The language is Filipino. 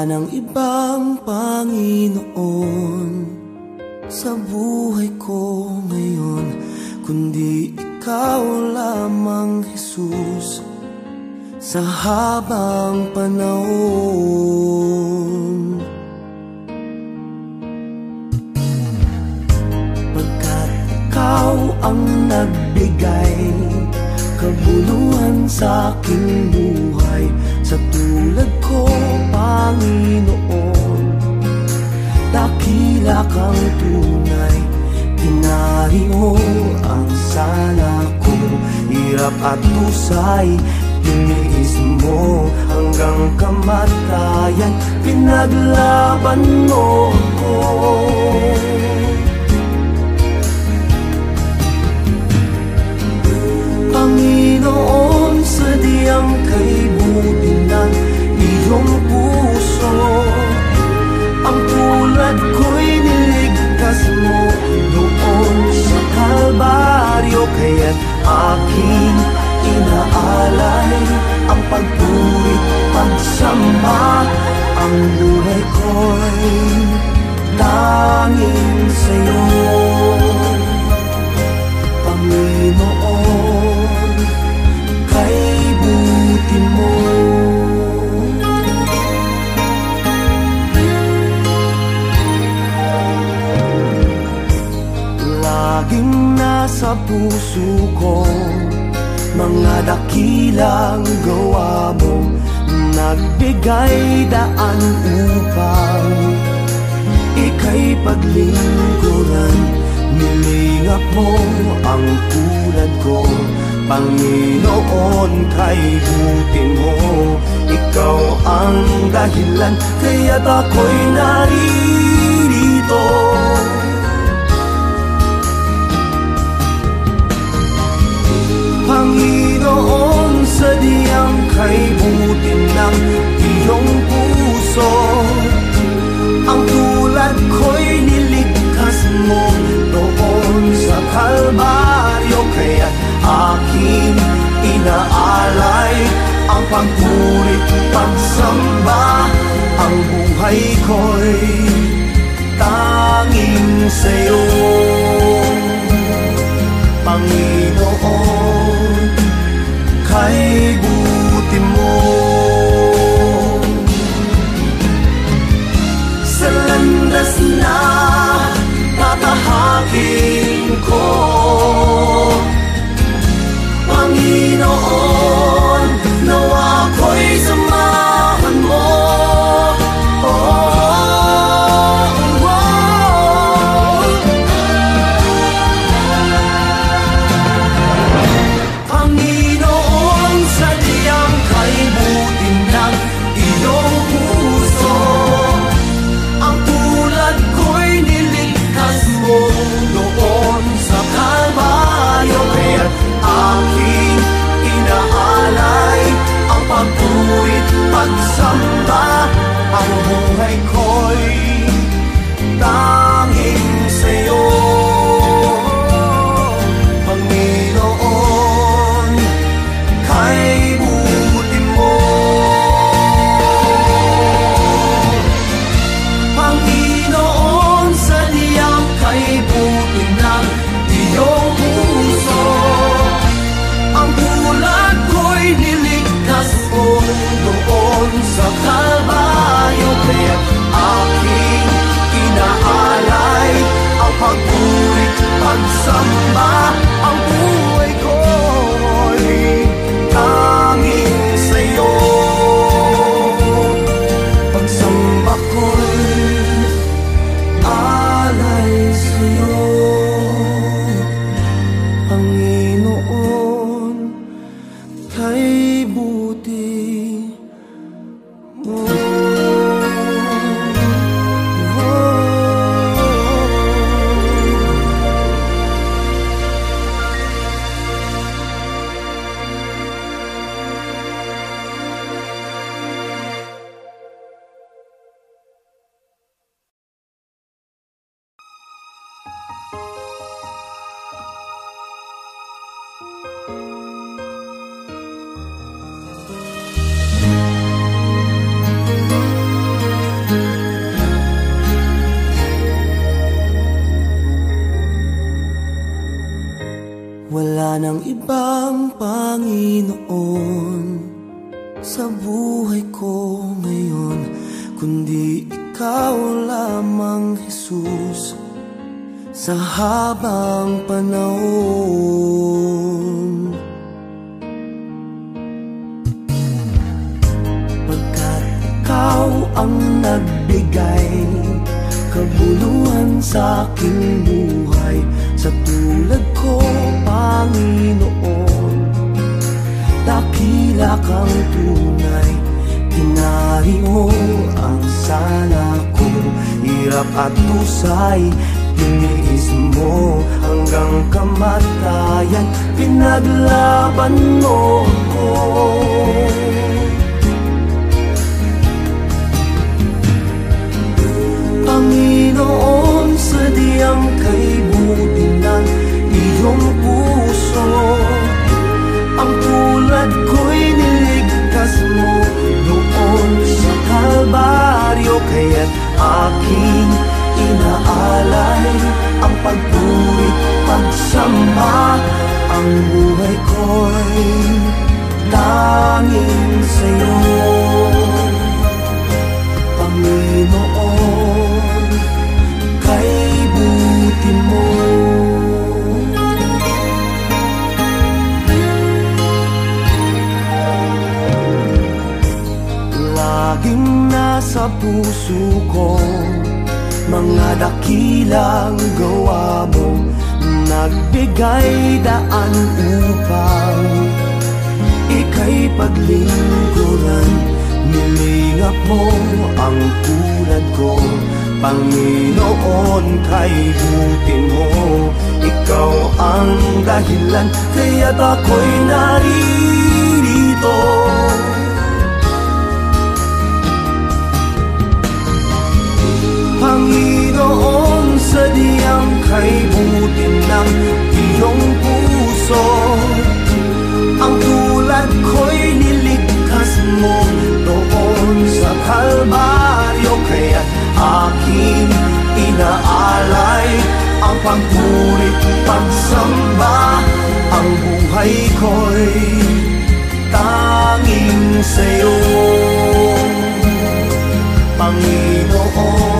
ng ibang Panginoon sa buhay ko ngayon, kundi ikaw lamang, Jesus, sa habang panahon. Pagkat ikaw ang nagbigay kabuluhan sa aking buhay, sa tulad ko, Panginoon, dakila kang tunay. Tinari mo ang sala ko, hirap at tusay, tiniis mo hanggang kamatayan, pinaglaban mo ako. Panginoon, sadyang kay buti ng iyong puso, ang tulad ko'y niligtas mo doon sa Kalbaryo. Kaya't aking inaalay ang pagpurit, pagsamba, ang buhay ko'y tanging sa'yo, Panginoon, kay buti mo. Laging nasa puso ko mga dakilang gawa mo, nagbigay daan upang ika'y paglingkuran. Nilingap mo ang tulad ko, Panginoon, kay buti mo. Ikaw ang dahilan, kaya't ako'y naririto. Panginoon, sadyang kay buti ng iyong puso, ang tulad ko'y niligtas mo doon sa Kalbaryo. Kaya't aking inaalay ang pagpurit, pagsamba, ang buhay ko'y tanging sa'yo, Panginoon, kay buti mo. Sa landas na tatahakin ko, Panginoon, nawa ako'y samahan mo. Panginoon, sadyang kay buti ng iyong puso, ang tulad ko'y niligtas mo doon sa Kalbaryo. Kaya't aking inaalay ang pagpurit, pagsamba, ang buhay ko'y tanging sa'yo, Panginoon, kay buti mo. Panginoon, sadyang kay buti ng iyong puso, ang tulad ko'y niligtas mo doon sa Kalbaryo. Kaya't aking inaalay ang pagpurit, pagsamba, ang buhay ko'y tanging sa'yo, pagsamba ko'y alay sa'yo, Panginoon, kay buti mo. Panginoon sa buhay ko ngayon, kundi ikaw lamang, Jesus, sa habang panahon. Pagkat ikaw ang nagbigay kabuluhan sa aking buhay, sa tulad ko, Panginoon, dakila kang tunay. Inari mo ang sana kong hirap at tusay, tiniis mo hanggang kamatayan, pinaglaban mo ako. Panginoon, sadyang kay buti ng iyong puso, ang tulad ko'y niligtas mo doon sa Kalbaryo. Kaya't aking inaalay ang pagpurit, pagsamba, ang buhay ko'y tanging sa'yo, Panginoon, kay buti mo. Laging nasa puso ko mga dakilang gawa mo, nagbigay daan upang ika'y paglingkuran. Nilingap mo ang tulad ko, Panginoon, kay buti mo. Ikaw ang dahilan, kaya't ako'y naririto. Panginoon, sadyang kay buti ng iyong puso, ang tulad ko'y niligtas mo doon sa Kalbaryo. Kaya't aking inaalay ang pagpurit, pagsamba, ang buhay ko'y tanging sa'yo, Panginoon,